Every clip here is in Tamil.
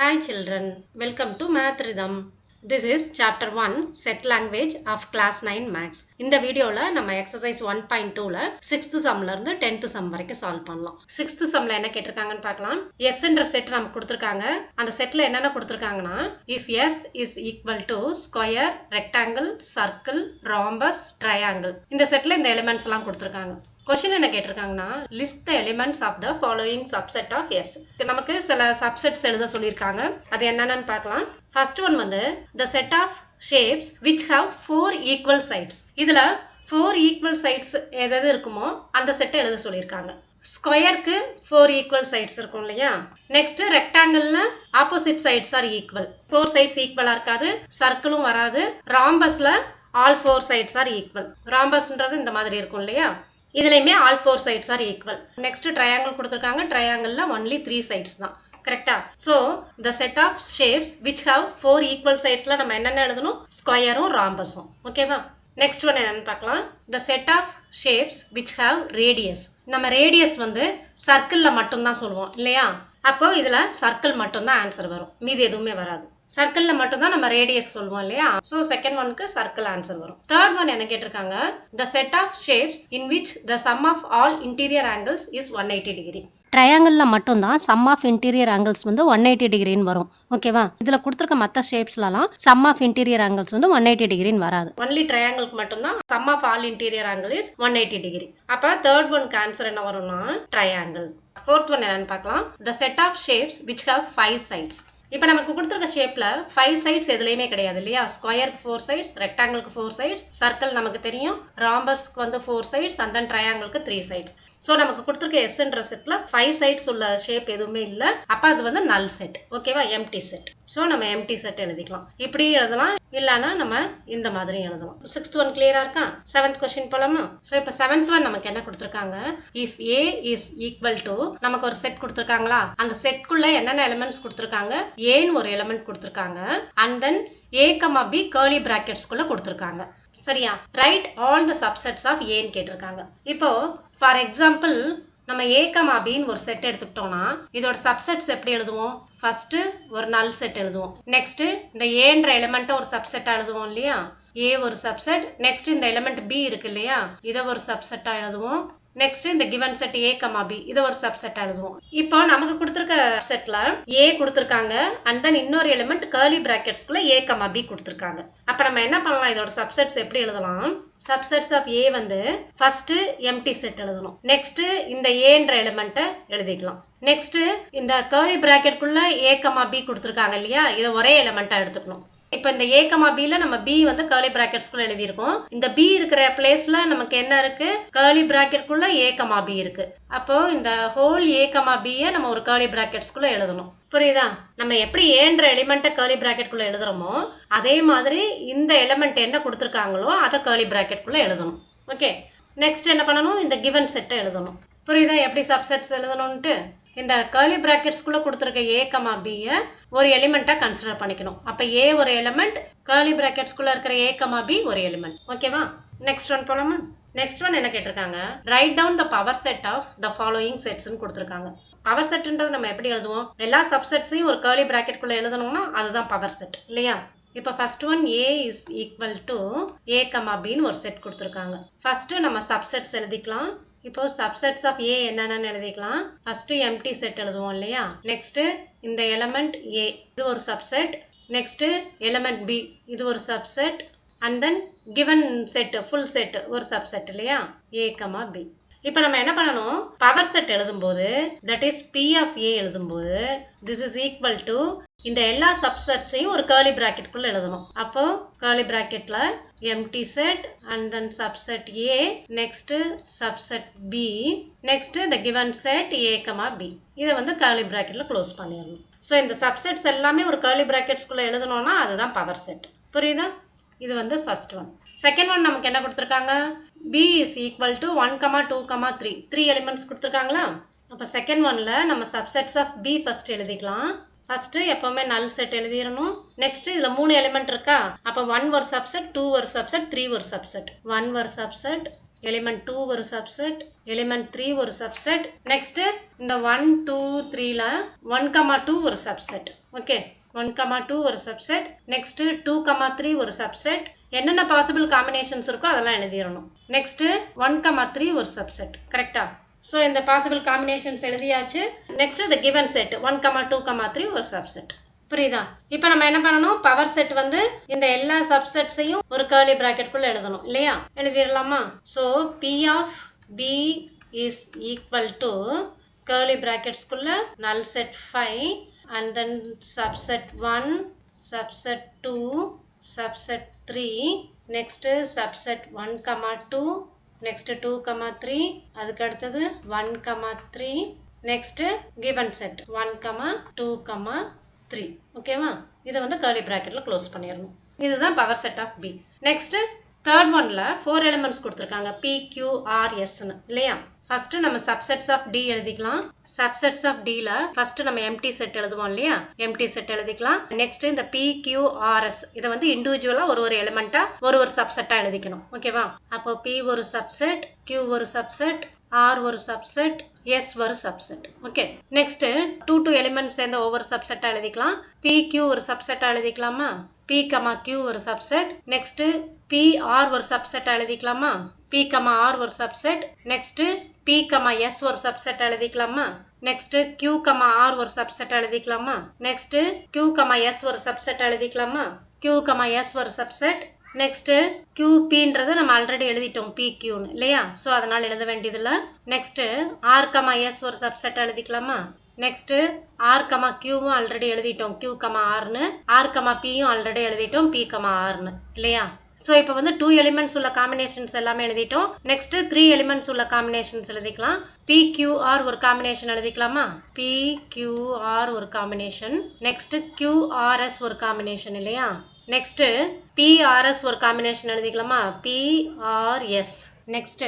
Hi children, welcome to Math Rhythm. This is chapter 1 set language of class 9 maths. இந்த வீடியோல நம்ம exercise 1.2ல 6th sumல இருந்து 10th sum வரைக்கும் சால்வ் பண்ணலாம். 6th sumல என்ன கேட்டிருக்காங்கன்னு பார்க்கலாம். S என்ற செட் நமக்கு கொடுத்திருக்காங்க. அந்த செட்ல என்னென்ன கொடுத்திருக்காங்கன்னா if S is equal to square, rectangle, circle, rhombus, triangle. இந்த செட்ல இந்த எலிமெண்ட்ஸ் எல்லாம் கொடுத்திருக்காங்க. கொஸ்டின் என்ன கேட்டிருக்காங்கன்னா list the elements of the following subset of S. நமக்கு சில சப்செட்ஸ் எழுத சொல்லியிருக்காங்க. அது என்னென்னு பார்க்கலாம். ஃபர்ஸ்ட் ஒன் வந்து the set of shapes which have 4 equal sides. இதில் 4 ஈக்குவல் சைட்ஸ் எது இருக்குமோ அந்த செட்டை எழுத சொல்லியிருக்காங்க. ஸ்கொயருக்கு 4 ஈக்குவல் சைட்ஸ் இருக்கும் இல்லையா. நெக்ஸ்ட் ரெக்டாங்கிள்ல opposite sides are equal. 4 sides ஈக்குவலாக இருக்காது. சர்க்கிளும் வராது. ராம்பஸ்ல ஆல் 4 சைட்ஸ் ஆர் ஈக்குவல். ராம்பஸ்ன்றது இந்த மாதிரி இருக்கும் இல்லையா. இதுலையுமே all 4 sides are equal. Next triangle கொடுத்துருக்காங்க. ட்ரையாங்கிள்ல ஒன்லி 3 சைட்ஸ் தான். கரெக்டா? So the set of shapes which have 4 equal சைட்ஸ்ல நம்ம என்னென்ன எழுதணும்? ஸ்கொயரும் ராம்பஸும். ஓகேவா? நெக்ஸ்ட் ஒன் என்னன்னு பார்க்கலாம். The set of shapes which have radius. நம்ம ரேடியஸ் வந்து சர்க்கிளில் மட்டும்தான் சொல்லுவோம் இல்லையா. அப்போ இதில் சர்க்கிள் மட்டும்தான் ஆன்சர் வரும். மீதி எதுவுமே வராது. சர்க்கிளில் மட்டும்தான் நம்ம ரேடியஸ் சொல்லுவோம் இல்லையா. ஸோ செகண்ட் ஒனுக்கு சர்க்கிள் ஆன்சர் வரும். தேர்ட் ஒன் என்ன கேட்டிருக்காங்க. The set of shapes in which the sum of all interior angles is 180 degree. ட்ரையாங்கிளில் மட்டும்தான் சம் ஆஃப் இன்டீரியர் ஆங்கிள்ஸ் வந்து 180 டிகிரின்னு வரும். ஓகேவா? இதில் கொடுத்துருக்க மற்ற ஷேப்ஸ்லாம் சம் ஆஃப் இன்டீரியர் ஆங்கிள்ஸ் வந்து 180 டிகிரின்னு வராது. ஒன்லி ட்ரையாங்கிளுக்கு மட்டும்தான் sum of all interior angle is 180 degree. அப்போ தேர்ட் ஒனுக்கு ஆன்சர் என்ன வரும்னா ட்ரையாங்கிள். ஃபோர்த் ஒன் என்னன்னு பார்க்கலாம். The set of shapes which have 5 sides. இப்போ நமக்கு கொடுத்துருக்க ஷேப்ல 5 சைட்ஸ் எதுலையுமே கிடையாது இல்லையா. ஸ்கொயருக்கு 4 சைட்ஸ், ரெக்டாங்கிளுக்கு 4 சைட்ஸ், சர்க்கிள் நமக்கு தெரியும், ராம்பஸ்க்கு வந்து 4 சைட்ஸ் அண்ட் தென் ட்ரையாங்கிளுக்கு 3 சைட்ஸ். ஸோ நமக்கு கொடுத்துருக்க எஸ்ன்ற செட்ல 5 சைட்ஸ் உள்ள ஷேப் எதுவுமே இல்லை. அப்போ அது வந்து நல் செட். ஓகேவா? Empty set. ஸோ நம்ம எம்டி செட் எழுதிக்கலாம். இப்படி எழுதலாம், இல்லைன்னா நம்ம இந்த மாதிரி எழுதலாம். 6th ஒன் கிளியரா இருக்கா? 7th கொஸ்டின் போலாமா? ஸோ இப்போ 7th ஒன் நமக்கு என்ன கொடுத்துருக்காங்க. If A is equal to நமக்கு ஒரு செட் கொடுத்துருக்காங்களா. அந்த செட்குள்ள என்னென்ன எலிமெண்ட்ஸ் கொடுத்துருக்காங்க. ஏன்னு ஒரு எலிமெண்ட் கொடுத்துருக்காங்க and then A comma B curly பிராக்கெட்ஸ்குள்ள கொடுத்துருக்காங்க. சரியா? Right all the subsets of ஏன்னு கேட்டிருக்காங்க. இப்போ ஃபார் எக்ஸாம்பிள் நம்ம ஏ கமா பின்னு ஒரு செட் எடுத்துக்கிட்டோம்னா இதோட சப்செட்ஸ் எப்படி எழுதுவோம். ஃபர்ஸ்ட் ஒரு நல் செட் எழுதுவோம். நெக்ஸ்ட் இந்த ஏன்ற எலிமெண்ட்டை ஒரு சப்செட்டா எழுதுவோம் இல்லையா. ஏ ஒரு சப்செட். நெக்ஸ்ட் இந்த எலிமெண்ட் பி இருக்கு இல்லையா, இதை ஒரு சப்செட்டா எழுதுவோம். நெக்ஸ்ட் இந்த given set A comma B இதை ஒரு சப்செட் எழுதுவோம். இப்போ நமக்கு கொடுத்துருக்க செட்ல ஏ கொடுத்துருக்காங்க அண்ட் தென் இன்னொரு எலிமெண்ட் கர்லி பிராக்கெட்ஸ்குள்ள ஏ கமா பி கொடுத்துருக்காங்க. அப்ப நம்ம என்ன பண்ணலாம், இதோட சப்செட்ஸ் எப்படி எழுதலாம். சப்செட்ஸ் ஆஃப் ஏ வந்து ஃபர்ஸ்ட் எம்டி செட் எழுதணும். நெக்ஸ்ட் இந்த ஏன்ற எலிமெண்ட்டை எழுதிக்கலாம். நெக்ஸ்ட் இந்த கர்லி பிராக்கெட்குள்ள ஏ கமா பி கொடுத்துருக்காங்க இல்லையா, இதை ஒரே எலிமெண்டா எடுத்துக்கணும். இப்போ இந்த ஏ கமா பில நம்ம பி வந்து கர்லி பிராக்கெட்ஸ்குள்ள எழுதியிருக்கோம். இந்த பி இருக்கிற பிளேஸ்ல நமக்கு என்ன இருக்கு, கர்லி பிராக்கெட்குள்ள ஏ கமா பி இருக்கு. அப்போ இந்த ஹோல் ஏ கமா பியை நம்ம ஒரு கர்லி பிராக்கெட்ஸ்குள்ள எழுதணும். புரியுதா? நம்ம எப்படி ஏன்ற எலிமெண்ட்டை கர்லி பிராக்கெட்குள்ள எழுதுறோமோ அதே மாதிரி இந்த எலிமெண்ட் என்ன கொடுத்துருக்காங்களோ அதை கர்லி பிராக்கெட்குள்ள எழுதணும். ஓகே. நெக்ஸ்ட் என்ன பண்ணணும், இந்த கிவன் செட்டை எழுதணும். புரியுதா எப்படி சப்செட்ஸ் எழுதணும்ட்டு? இந்த கர்லி பிராக்கெட்ஸ்குள்ள கொடுத்துருக்க ஏ கமா பியை ஒரு எலிமெண்ட்டா கன்சிடர் பண்ணிக்கணும். அப்போ ஏ ஒரு எலிமெண்ட், கர்லி பிராக்கெட்ஸ்குள்ள இருக்கிற ஏ கமா பி ஒரு எலிமெண்ட். ஓகேவா? நெக்ஸ்ட் ஒன் போலாமா? நெக்ஸ்ட் ஒன் என்ன கேட்டிருக்காங்க. Write down the power set of the following செட்ஸ்ன்னு கொடுத்துருக்காங்க. பவர் செட்ன்றது நம்ம எப்படி எழுதுவோம், எல்லா சப்செட்ஸையும் ஒரு கர்லி பிராக்கெட்குள்ள எழுதணும்னா அதுதான் பவர் செட் இல்லையா. இப்போ first one A is equal to A comma பின்னு ஒரு செட் கொடுத்துருக்காங்க. ஃபர்ஸ்ட் நம்ம சப்செட்ஸ் எழுதிக்கலாம். இப்போ சப்செட்ஸ் ஆஃப் ஏ என்னென்னு எழுதிக்கலாம். ஃபர்ஸ்ட் எம்டி செட் எழுதுவோம் இல்லையா. நெக்ஸ்ட் இந்த எலிமெண்ட் ஏ இது ஒரு சப்செட். நெக்ஸ்ட் எலிமெண்ட் பி இது ஒரு subset and then given set full set ஒரு சப்செட் இல்லையா, ஏ கமா பி. இப்போ நம்ம என்ன பண்ணணும், பவர் செட் எழுதும்போது தட் இஸ் பி ஆஃப் ஏ எழுதும்போது திஸ் இஸ் ஈக்குவல் டு இந்த எல்லா சப்செட்ஸையும் ஒரு கர்லி பிராக்கெட்குள்ள எழுதணும். அப்போ கர்லி பிராக்கெட்ல empty set and then subset A, next subset B, next இந்த given set A comma B. இதை வந்து கர்லி பிராக்கெட்ல க்ளோஸ் பண்ணிடணும். ஸோ இந்த சப்செட்ஸ் எல்லாமே ஒரு கர்லி பிராக்கெட்ஸ்குள்ள எழுதணும்னா அதுதான் பவர் செட். புரியுதா? இது வந்து ஃபர்ஸ்ட் ஒன். செகண்ட் ஒன் நமக்கு என்ன கொடுத்துருக்காங்க. B is equal to 1, 2, 3 3 elements கொடுத்துருக்காங்களா. அப்போ செகண்ட் ஒன்ல நம்ம சப்செட்ஸ் ஆஃப் பி ஃபர்ஸ்ட் எழுதிக்கலாம். ஃபர்ஸ்ட் எப்பவுமே நல் செட் எழுதிடணும். நெக்ஸ்ட் இதுல 3 எலிமெண்ட் இருக்கா. அப்போ 1 ஒரு சப்செட், 2 ஒரு சப்செட், 3 ஒரு சப்செட். 1 ஒரு சப்செட், எலிமெண்ட் 2 ஒரு சப்செட், எலிமெண்ட் 3 ஒரு சப்செட். நெக்ஸ்ட் இந்த 1 2 3ல 1, 2 ஒரு சப்செட். ஓகே 1,2 ஒரு சப்செட், நெக்ஸ்ட் 2,3 ஒரு சப்செட், என்னென்ன பாசிபிள் காம்பினேஷன்ஸ் இருக்கோ அதெல்லாம் எழுதிடணும். நெக்ஸ்ட் 1,3 ஒரு சப்செட். கரெக்டா? ஸோ இந்த பாசிபிள் காம்பினேஷன்ஸ் எழுதியாச்சு. நெக்ஸ்ட் இந்த கிவன் செட் 1,2,3 ஒரு சப்செட். புரியுதா? இப்போ நம்ம என்ன பண்ணணும், பவர் செட் வந்து இந்த எல்லா சப்செட்ஸையும் ஒரு கர்லி பிராக்கெட்குள்ள எழுதணும் இல்லையா? எழுதிடலாமா? So P of B is equal to curly bracketsக்குள்ள null set 5 and then subset 1, subset 2, subset 3, next subset 1,2, next 2,3, அதுக்கு அடுத்தது 1,3, next given set 1,2,3. ஓகேவா? இதை வந்து கர்லி பிராக்கெட்ல க்ளோஸ் பண்ணிடணும். இதுதான் power set of B. Next third ஒன்ல 4 எலிமெண்ட்ஸ் கொடுத்துருக்காங்க P, Q, R, Sன்னு இல்லையா? ஃபர்ஸ்ட் நம்ம சப்செட்ஸ் ஆஃப் டி எழுதிக்கலாம். சப்செட்ஸ் ஆஃப் டில ஃபர்ஸ்ட் நம்ம எம்டி செட் எழுதுவோம் இல்லையா? எம்டி செட் எழுதிக்கலாம். நெக்ஸ்ட் இந்த P, Q, R, S இதை வந்து இண்டிவிஜுவலா ஒரு எலிமெண்டா ஒரு சப்செட்டா எழுதிக்கணும். ஓகேவா? அப்போ P ஒரு சப்செட், Q ஒரு சப்செட், R ஒரு சப்செட், S ஒரு சப்செட். ஓகே. நெக்ஸ்ட் 2 எலிமெண்ட்ஸ் சேர்ந்த ஒவ்வொரு சப்செட்டா எழுதிக்கலாம். P, Q ஒரு சப்செட்டா எழுதிக்கலாமா? P, Q ஒரு சப்செட். நெக்ஸ்ட் P, R ஒரு சப்செட்டா எழுதிக்கலாமா? P, R ஒரு சப்செட். நெக்ஸ்ட் P, S ஒரு சப்செட் எழுதிக்கலாமா? நெக்ஸ்ட் Q, R ஒரு சப்செட் எழுதிக்கலாமா? நெக்ஸ்ட் Q, S ஒரு சப்செட் எழுதிக்கலாமா? Q, S ஒரு சப்செட். நெக்ஸ்ட் QPன்றது நம்ம ஆல்ரெடி எழுதிட்டோம் PQன்னு இல்லையா? ஸோ அதனால் எழுத வேண்டியதில்லை. நெக்ஸ்ட் R, S ஒரு சப்செட் எழுதிக்கலாமா? நெக்ஸ்ட் R, Qவும் ஆல்ரெடி எழுதிட்டோம் Q, Rன்னு. R, Pயும் ஆல்ரெடி எழுதிட்டோம் P, Rன்னு இல்லையா? ஸோ இப்போ வந்து 2 எலிமெண்ட்ஸ் உள்ள காம்பினேஷன்ஸ் எல்லாமே எழுதிட்டோம். நெக்ஸ்ட் 3 எலிமெண்ட்ஸ் உள்ள காம்பினேஷன்ஸ் எழுதிக்கலாம். PQR ஒரு காம்பினேஷன் எழுதிக்கலாமா? PQR ஒரு காம்பினேஷன். நெக்ஸ்ட் QRS ஒரு காம்பினேஷன் இல்லையா? நெக்ஸ்ட் PRS ஒரு காம்பினேஷன் எழுதிக்கலாமா? PRS. நெக்ஸ்ட்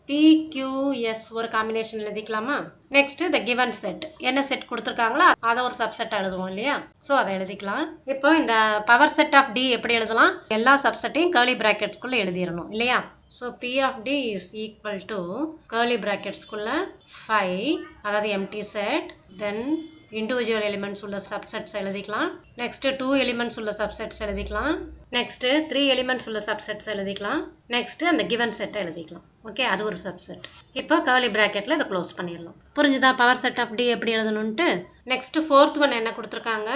PQS ஒரு காம்பினேஷன் எழுதிக்கலாமா? நெக்ஸ்ட் இந்த கிவன் செட் என்ன செட் கொடுத்துருக்காங்களோ அதை ஒரு சப்செட் எழுதுவோம் இல்லையா? ஸோ அதை எழுதிக்கலாம். இப்போ இந்த பவர் செட் ஆஃப் டி எப்படி எழுதலாம்? எல்லா சப்செட்டையும் கர்லி பிராக்கெட்ஸ்குள்ள எழுதிடணும் இல்லையா? So P of D is equal to curly பிராக்கெட்ஸ்குள்ள 5, அதாவது empty set, then individual elements உள்ள சப்செட்ஸ் எழுதிக்கலாம். நெக்ஸ்ட் 2 எலிமெண்ட்ஸ் உள்ள சப்செட்ஸ் எழுதிக்கலாம். நெக்ஸ்ட் 3 எலிமெண்ட்ஸ் உள்ள சப்செட்ஸ் எழுதிக்கலாம். நெக்ஸ்ட் அந்த கிவன் செட்டை எழுதிக்கலாம். ஓகே, அது ஒரு சப்செட். இப்போ கர்லி பிராக்கெட்ல இதை க்ளோஸ் பண்ணிடலாம். புரிஞ்சுதா பவர் செட் ஆஃப் டி எப்படி எழுதணும்ட்டு? நெக்ஸ்ட் ஃபோர்த் ஒன் என்ன கொடுத்துருக்காங்க?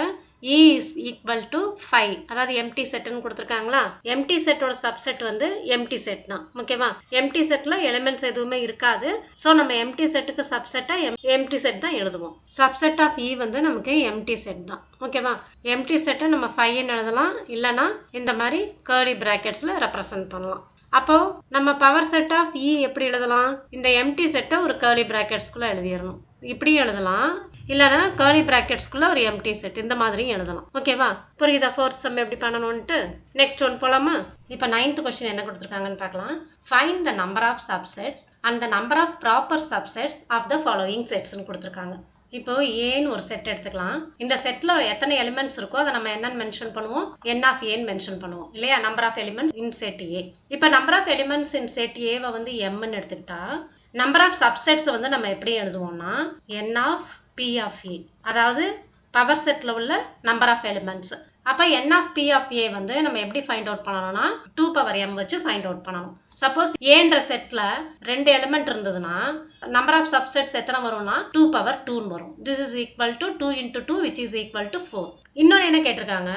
E is equal to 5, அதாவது எம்டி செட்னு கொடுத்துருக்காங்களா? எம்டி செட்டோட சப்செட் வந்து எம்டி செட் தான். ஓகேவா? எம்டி செட்ல எலிமெண்ட்ஸ் எதுவுமே இருக்காது. ஸோ நம்ம எம்டி செட்டுக்கு சப்செட்டா எம்டி செட் தான் எழுதுவோம். சப்செட் ஆஃப் E வந்து நமக்கு எம்டி செட் தான். ஓகேவா? எம்டி செட்டை நம்ம 5ன்னு எழுதலாம், இல்லைனா இந்த மாதிரி கர்லி பிராக்கெட்ஸ்ல ரெப்ரசன்ட் பண்ணலாம். அப்போ நம்ம பவர் செட் ஆஃப் E எப்படி எழுதலாம்? இந்த எம்டி செட்டை ஒரு கர்லி பிராக்கெட்ஸ்குள்ள எழுதிடணும். இப்படியும் எழுதலாம், இல்லைனா கர்லி பிராக்கெட்ஸ்குள்ள ஒரு எம்டி செட் இந்த மாதிரியும் எழுதலாம். ஓகேவா? புரியுதா ஃபோர்த் சம் எப்படி பண்ணணும்ட்டு? நெக்ஸ்ட் ஒன் போலாமா? இப்போ 9th கொஸ்டின் என்ன கொடுத்துருக்காங்கன்னு பார்க்கலாம். Find the number of subsets and the number of proper subsets of the following செட்ஸ்ன்னு கொடுத்துருக்காங்க. இப்போ ஏன்னு ஒரு செட் எடுத்துக்கலாம். இந்த செட்ல எத்தனை எலிமெண்ட்ஸ் இருக்கோ அதை நம்ம என்னன்னு மென்ஷன் பண்ணுவோம்? என் ஆஃப் ஏன்னு மென்ஷன் பண்ணுவோம் இல்லையா? Number of elements in set A. இப்போ number of elements in set ஏவை வந்து எம்ன்னு எடுத்துக்கிட்டா, நம்பர் ஆஃப் சப்செட்ஸ் வந்து நம்ம எப்படி எழுதுவோம்னா என் ஆஃப் பி ஆஃப் ஏ, அதாவது பவர் செட்ல உள்ள நம்பர் ஆஃப் எலிமெண்ட்ஸ். அப்போ என் ஆஃப் பி ஆஃப் ஏ வந்து நம்ம எப்படி ஃபைண்ட் அவுட் பண்ணணும்னா 2m வச்சு ஃபைண்ட் அவுட் பண்ணணும். சப்போஸ் ஏன்ற செட்ல 2 எலிமெண்ட் இருந்ததுன்னா நம்பர் ஆஃப் சப்செட்ஸ் எத்தனை வரும்னா 2 வரும். This is equal to 2 into 2 which is equal to 4. இன்னொன்று என்ன கேட்டிருக்காங்க?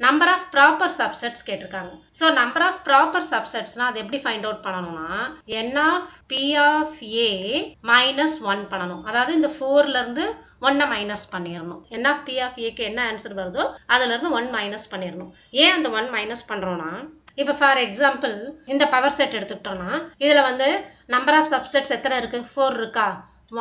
நம்பர் ஆஃப் ப்ராப்பர் சப்செட்ஸ் கேட்டிருக்காங்க. ஸோ நம்பர் ஆஃப் ப்ராப்பர் சப்செட்ஸ்னா அது எப்படி ஃபைண்ட் அவுட் பண்ணணும்னா என் ஆஃப் பி ஆஃப் ஏ -1 பண்ணணும். அதாவது இந்த 4லேருந்து 1 மைனஸ் பண்ணிடணும். என் ஆஃப் பி ஆஃப் ஏக்கு என்ன ஆன்சர் வருதோ அதுலேருந்து 1 மைனஸ் பண்ணிடணும். ஏன் அந்த 1 மைனஸ் பண்ணுறோன்னா, இப்போ ஃபார் எக்ஸாம்பிள் இந்த பவர் செட் எடுத்துக்கிட்டோம்னா இதில் வந்து நம்பர் ஆஃப் சப்செட்ஸ் எத்தனை இருக்குது? 4 இருக்கா?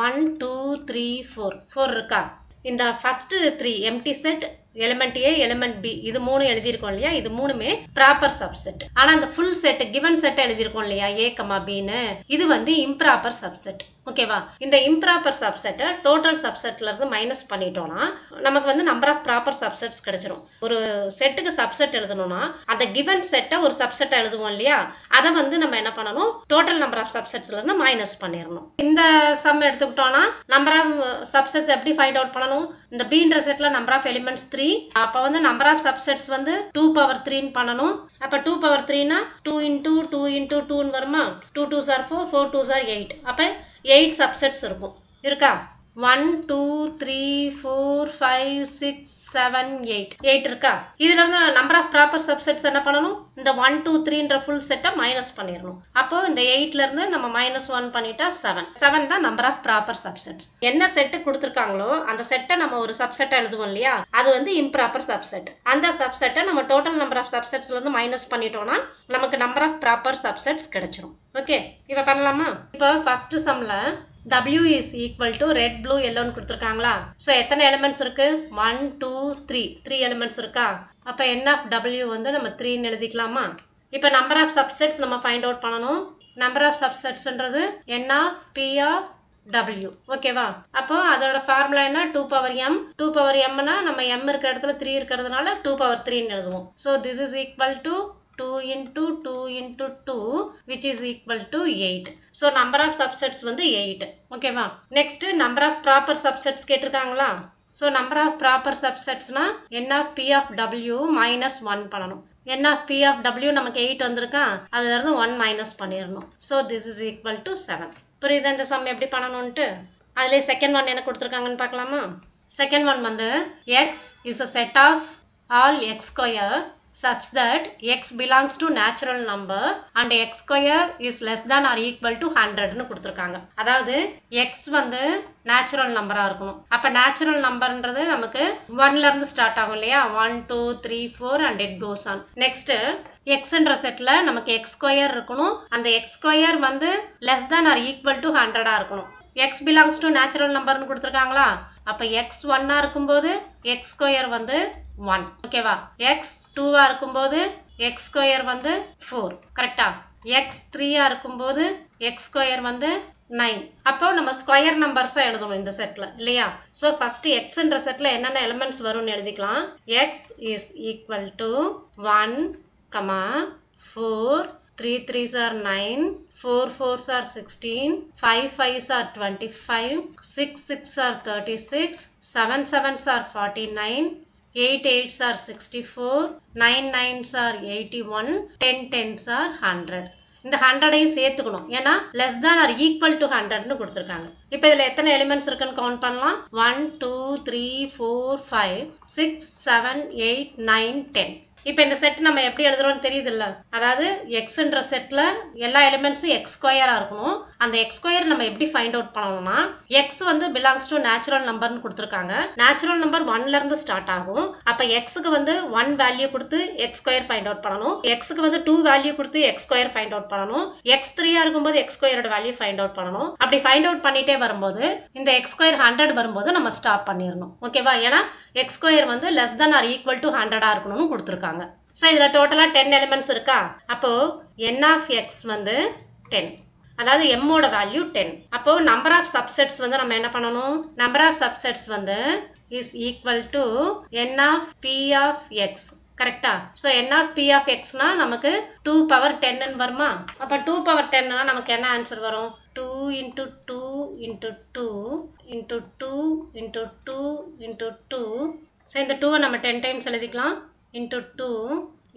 1 2 3 4 இருக்கா? இந்த ஃபர்ஸ்ட் 3 எம்டி செட், எலிமெண்ட் ஏ, எலிமெண்ட் பி, இது 3 எழுதியிருக்கோம் இல்லையா? இது 3மே ப்ராப்பர் சப்செட். ஆனால் இந்த ஃபுல் செட் கிவன் செட் எழுதியிருக்கோம் இல்லையா? ஏ, பின்னு, இது வந்து இம்ப்ராப்பர் சப்செட். ஓகேவா? இந்த இம்ப்ராப்பர் சப்செட்டை டோட்டல் சப்செட்ல இருந்து மைனஸ் பண்ணிட்டோம்னா நமக்கு வந்து நம்பர் ஆஃப் ப்ராப்பர் சப்செட்ஸ் கிடைச்சிரும். ஒரு செட்டுக்கு சப்செட் எழுதணும்னா அந்த கிவன் செட்டை ஒரு சப்செட்டை எழுதுவோம் இல்லையா, அதை வந்து நம்ம என்ன பண்ணணும், டோட்டல் நம்பர் ஆஃப் சப்செட்ஸ்ல இருந்து மைனஸ் பண்ணிடணும். இந்த சம் எடுத்துக்கிட்டோம்னா நம்பர் ஆஃப் சப்செட்ஸ் எப்படி ஃபைண்ட் அவுட் பண்ணணும்? இந்த பீன்ற செட்ல நம்பர் ஆஃப் எலிமெண்ட்ஸ் 3, அப்போ வந்து நம்பர் ஆஃப் சப்செட்ஸ் வந்து 2 பவர் 3 பண்ணணும். அப்போ 2 பவர் 3னா 2 இன்டூ 2 இன்டூ 2 வருமா? 2 2s are 4, 4 2s are 8. அப்போ 8 சப்செட்ஸ் இருக்கும். இருக்கா? 1 2 3 4 5 6 7 8 இருக்கா? இதுல இருந்து நம்பர் ஆஃப் ப்ராப்பர் சப்செட்ஸ் என்ன பண்ணணும்? இந்த 1 2 3ன்ற ஃபுல் செட்டை மைனஸ் பண்ணிடணும். அப்போ இந்த 8ல இருந்து நம்ம -1 பண்ணிட்டா 7 தான் நம்பர் ஆஃப் ப்ராப்பர் சப்செட்ஸ். என்ன செட்டு கொடுத்துருக்காங்களோ அந்த செட்டை நம்ம ஒரு சப்செட்டை எழுதுவோம் இல்லையா, அது வந்து இம்ப்ராப்பர் சப்செட். அந்த சப்செட்டை நம்ம டோட்டல் நம்பர் ஆஃப் சப்செட்ஸ்ல இருந்து மைனஸ் பண்ணிட்டோம்னா நமக்கு நம்பர் ஆஃப் ப்ராப்பர் சப்செட்ஸ் கிடைச்சிரும். ஓகே, இப்போ பண்ணலாமா? இப்போ ஃபர்ஸ்ட் சம்ல W is equal to red, blue, yellow கொடுத்துருக்காங்களா? ஸோ எத்தனை எலிமெண்ட்ஸ் இருக்கு? 1 2 3 எலிமெண்ட்ஸ் இருக்கா? அப்போ n of W வந்து நம்ம 3ன்னு எழுதிக்கலாமா? இப்போ நம்பர் ஆஃப் சப்செட்ஸ் நம்ம ஃபைண்ட் அவுட் பண்ணணும். நம்பர் ஆஃப் சப்செட்ஸ்ன்றது n of P of W. ஓகேவா? அப்போ அதோட ஃபார்முலா என்ன? 2 பவர் m. 2 பவர் mனா நம்ம m இருக்கிற இடத்துல 3 இருக்கிறதுனால 2 பவர் 3ன்னு எழுதுவோம். So this is equal to 2 into 2 into 2 which is equal to 8. So number of subsets வந்து 8. ஓகேவா? Next number of proper subsets கேட்டிருக்காங்களா? ஸோ நம்பர் ஆஃப் ப்ராப்பர் சப்செட்ஸ்னா n of P of W minus 1 பண்ணணும். n of P of W நமக்கு 8 வந்திருக்கா, அதுல இருந்து 1 மைனஸ் பண்ணிடணும். So this is equal to 7. புரியுது இந்த சம் எப்படி பண்ணணும்ட்டு? அதுலேயே செகண்ட் ஒன் என்ன கொடுத்துருக்காங்கன்னு பார்க்கலாமா? செகண்ட் ஒன் வந்து x is a set of all x square such that x belongs to natural number and x square is less than or equal to 100ன்னு கொடுத்துருக்காங்க. அதாவது x வந்து நேச்சுரல் நம்பராக இருக்கணும். அப்போ நேச்சுரல் நம்பர்ன்றது நமக்கு 1ல இருந்து ஸ்டார்ட் ஆகும் இல்லையா? 1 2 3 4 and it goes on. Next எக்ஸ்ன்ற செட்டில் நமக்கு எக்ஸ் ஸ்கொயர் இருக்கணும். அந்த எக்ஸ் ஸ்கொயர் வந்து less than or equal to 100ஆக இருக்கணும். x belongs to natural numberன்னு கொடுத்துருக்காங்களா? அப்போ x 1ஆ இருக்கும்போது x ஸ்கொயர் வந்து 1. ஓகேவா? x 2ஆ இருக்கும்போது x ஸ்கொயர் வந்து 4. கரெக்டா? x 3ஆ இருக்கும்போது x ஸ்கொயர் வந்து 9. அப்போ நம்ம ஸ்கொயர் நம்பர்ஸாக எழுதணும் இந்த செட்டில் இல்லையா? ஸோ ஃபர்ஸ்ட் எக்ஸ்ன்ற செட்டில் என்னென்ன எலிமெண்ட்ஸ் வரும்னு எழுதிக்கலாம். x is equal to 1, 4, 3 3s are 9, 4 4s are 16, 5 5s are 25, 6 6 are 36, 7 7s are 49, 8 8s are 64, 9 9s are 81, 10 10s are 100. இந்த 100ஐயும் சேர்த்துக்கணும். ஏன்னா less than or equal to 100ன்னு கொடுத்துருக்காங்க. இப்போ இதில் எத்தனை எலிமெண்ட்ஸ் இருக்குன்னு கவுண்ட் பண்ணலாம். 1 2 3 4 5 6 7 8 9 10. இப்போ இந்த செட் நம்ம எப்படி எழுதுறோம்னு தெரியுதுல்ல? அதாவது எக்ஸ்ன்ற செட்டில் எல்லா எலிமெண்ட்ஸும் எக்ஸ் ஸ்கொயராக இருக்கணும். அந்த எக்ஸ் ஸ்கொயர் நம்ம எப்படி ஃபைண்ட் அவுட் பண்ணணும்னா, எக்ஸ் வந்து பிலாங்ஸ் டு நேச்சுரல் நம்பர்னு கொடுத்துருக்காங்க. நேச்சுரல் நம்பர் 1லேருந்து ஸ்டார்ட் ஆகும். அப்போ எக்ஸுக்கு வந்து 1 வேல்யூ கொடுத்து எக்ஸ் ஸ்கொயர் ஃபைண்ட் அவுட் பண்ணணும். எக்ஸுக்கு வந்து 2 வேல்யூ கொடுத்து எக்ஸ் ஸ்கொயர் ஃபைண்ட் அவுட் பண்ணணும். எக்ஸ் 3ஆ இருக்கும்போது எக்ஸ் ஸ்கொயரோட வேல்யூ ஃபைண்ட் அவுட் பண்ணணும். அப்படி ஃபைண்ட் அவுட் பண்ணிட்டே வரும்போது இந்த எக்ஸ் ஸ்கொயர் 100 வரும்போது நம்ம ஸ்டாப் பண்ணிடணும். ஓகேவா? ஏன்னா எக்ஸ் ஸ்கொயர் வந்து less than or equal to 100ஆ இருக்கணும்னு கொடுத்துருக்காங்க. ஸோ இதில் டோட்டலாக 10 எலிமெண்ட்ஸ் இருக்கா? அப்போது n of x வந்து 10. அதாவது எம்மோட வேல்யூ 10. அப்போது நம்பர் ஆஃப் சப்செட்ஸ் வந்து நம்ம என்ன பண்ணணும்? நம்பர் ஆஃப் சப்செட்ஸ் வந்து is equal to n of p of x. கரெக்டா? So n of p of xனா நமக்கு 2 பவர் 10ன்னு வருமா? அப்போ 2 பவர் 10னா நமக்கு என்ன ஆன்சர் வரும்? 2 into 2 into 2 into 2 into 2 into 2. So இந்த 2வை நம்ம 10 டைம்ஸ் எழுதிக்கலாம். into 2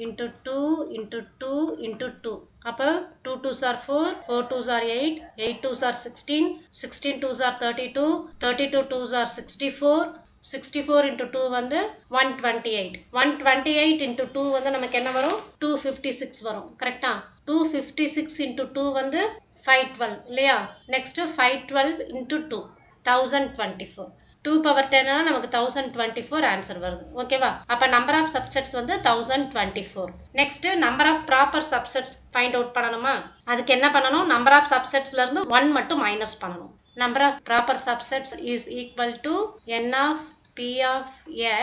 into 2 into 2 into 2. அப்போ 2 2s are 4, 4 2s are 8, 8 2s are 16, 16 2s are 32, 32 2s are 64, 64 into 2 வந்து 128. 128 into 2 வந்து நமக்கு என்ன வரும்? 256 வரும். கரெக்டா? 256 into 2 வந்து 512 இல்லையா? Next 512 into 2 1024. 2 பவர் 10 நமக்கு 1024 ஆன்சர் வருது. ஓகேவா? அப்போ நம்பர் ஆஃப் சப்செட்ஸ் வந்து 1024. Next number of proper subsets find out பண்ணணுமா? அதுக்கு என்ன பண்ணணும்? நம்பர் ஆஃப் சப்செட்ஸ்ல இருந்து 1 மட்டும் மைனஸ் பண்ணணும். Number of proper subsets is equal to n of p of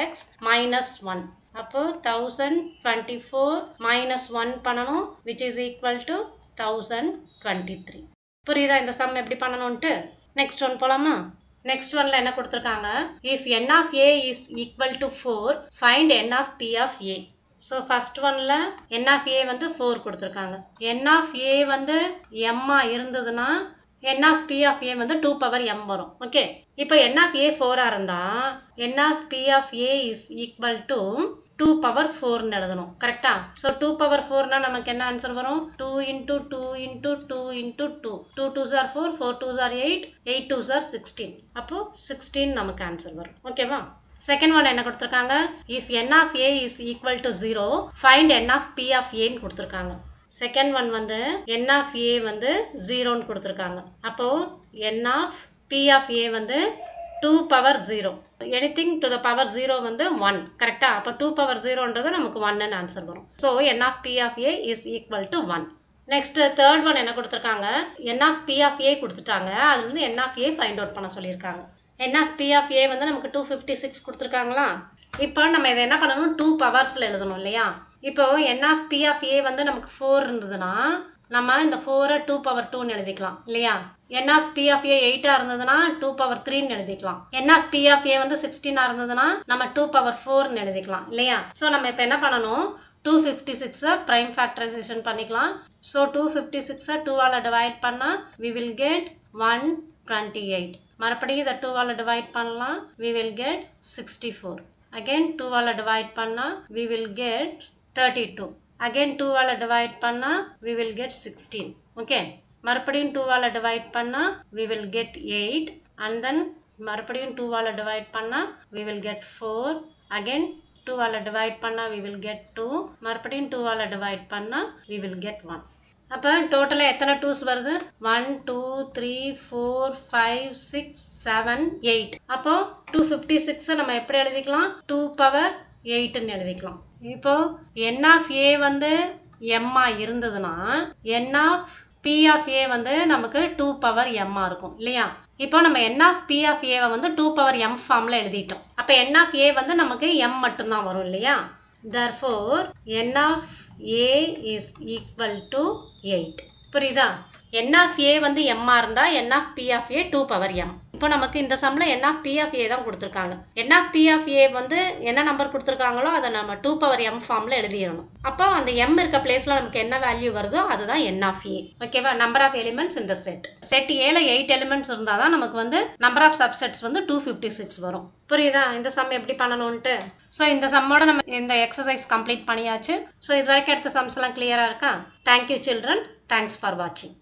x minus 1. அப்போ 1024 minus 1 பண்ணணும், which is equal to 1023. புரியுதா இந்த சம் எப்படி பண்ணணும்ட்டு? நெக்ஸ்ட் ஒன் போலாமா? நெக்ஸ்ட் ஒன்ல என்ன கொடுத்துருக்காங்க? If n of a is equal to 4 find n of p of a. So first ஒன்ல n of a வந்து 4 கொடுத்துருக்காங்க. n of a வந்து m இருந்ததுன்னா n of p of a வந்து 2 power m வரும். ஓகே, இப்போ n of a 4 இருந்தா n of p of a is equal to 2 power 4 எழுதணும். கரெக்டா? ஸோ 2 power 4னா நமக்கு என்ன ஆன்சர் வரும்? 2 into 2 into 2 into 2. 2 2s are 4, 4 2s are 8, 8 2s are 16. அப்போ 16 நமக்கு ஆன்சர் வரும். ஓகேவா? செகண்ட் ஒன் என்ன கொடுத்துருக்காங்க? If n of a is equal to 0 find n of p of a ன்னு கொடுத்துருக்காங்க. செகண்ட் ஒன் வந்து n of a வந்து 0ன்னு கொடுத்துருக்காங்க. அப்போ n of p of a வந்து 2 power 0. anything to the power 0 வந்து 1. கரெக்டா? அப்போ 2 power 0ன்றது நமக்கு 1ன்னு ஆன்சர் வரும். So n of p of a is equal to 1. Next third one என்ன கொடுத்துருக்காங்க? n of p of a கொடுத்துட்டாங்க. அதுலேருந்து n of a find out பண்ண சொல்லியிருக்காங்க. n of p of a வந்து நமக்கு 256 கொடுத்துருக்காங்களா? இப்போ நம்ம இதை என்ன பண்ணணும்? 2 பவர்ஸில் எழுதணும் இல்லையா? இப்போ n of p of a வந்து நமக்கு 4 இருந்ததுன்னா நம்ம இந்த 4 2 power 2ன்னு எழுதிக்கலாம் இல்லையா? n of p of a 8 இருந்ததுன்னா 2 power 3ன்னு எழுதிக்கலாம். n of p of a வந்து 16 இருந்ததுன்னா நம்ம 2 power 4ன்னு எழுதிக்கலாம் இல்லையா? ஸோ நம்ம இப்போ என்ன பண்ணணும்? 256 ப்ரைம் ஃபேக்டரைசேஷன் பண்ணிக்கலாம். ஸோ 256 2ஆல் டிவைட் பண்ணால் we will get 128. மறுபடியும் இதை 2ஆல் டிவைட் பண்ணலாம், we will get 64. அகைன் 2ஆல் டிவைட் பண்ணால் we will get 32. அகைன் 2ஆல் டிவைட் பண்ணால் we will get 16. ஓகே, மறுபடியும் 2ஆல் டிவைட் பண்ணால் we will get 8. And then மறுபடியும் 2ஆல் டிவைட் பண்ணால் we will get 4. அகைன் 2ஆல் டிவைட் பண்ணால் we will get 2. மறுபடியும் 2ஆல் டிவைட் பண்ணால் we will get 1. அப்போ டோட்டலாக எத்தனை 2s வருது? 1 2 3 4 5 6 7 8. அப்போ 256 நம்ம எப்படி எழுதிக்கலாம்? 2 power 8ன்னு எழுதிக்கலாம். இப்போ n of a வந்து m இருந்ததுன்னா n of p of a வந்து நமக்கு 2 power m இருக்கும் இல்லையா? இப்போ நம்ம n of p of a வந்து 2 power m ஃபார்மில் எழுதிட்டோம். அப்போ n of a வந்து நமக்கு m மட்டும்தான் வரும் இல்லையா? therefore n of a is equal to 8. புரியுதா? n of a வந்து m இருந்தால் n of p of a 2 power m. இப்போ நமக்கு இந்த சம்மில் n of p of a தான் கொடுத்துருக்காங்க. n of p of a வந்து என்ன நம்பர் கொடுத்துருக்காங்களோ அதை நம்ம 2 power m ஃபார்மில் எழுதிடணும். அப்போ அந்த m இருக்க பிளேஸில் நமக்கு என்ன வேல்யூ வருதோ அதுதான் n of a. ஓகேவா? நம்பர் ஆஃப் எலிமெண்ட்ஸ் இந்த செட். செட் ஏல 8 எலிமெண்ட்ஸ் இருந்தால் தான் நமக்கு வந்து நம்பர் ஆஃப் சப்செட்ஸ் வந்து 256 வரும். புரியுதா இந்த சம் எப்படி பண்ணணும்ட்டு? ஸோ இந்த சம்மோட நம்ம இந்த எக்ஸசைஸ் கம்ப்ளீட் பண்ணியாச்சு. ஸோ இது வரைக்கும் எடுத்த சம்ஸ் எல்லாம் கிளியராக இருக்கா? Thank you children. தேங்க்ஸ் ஃபார் வாட்சிங்.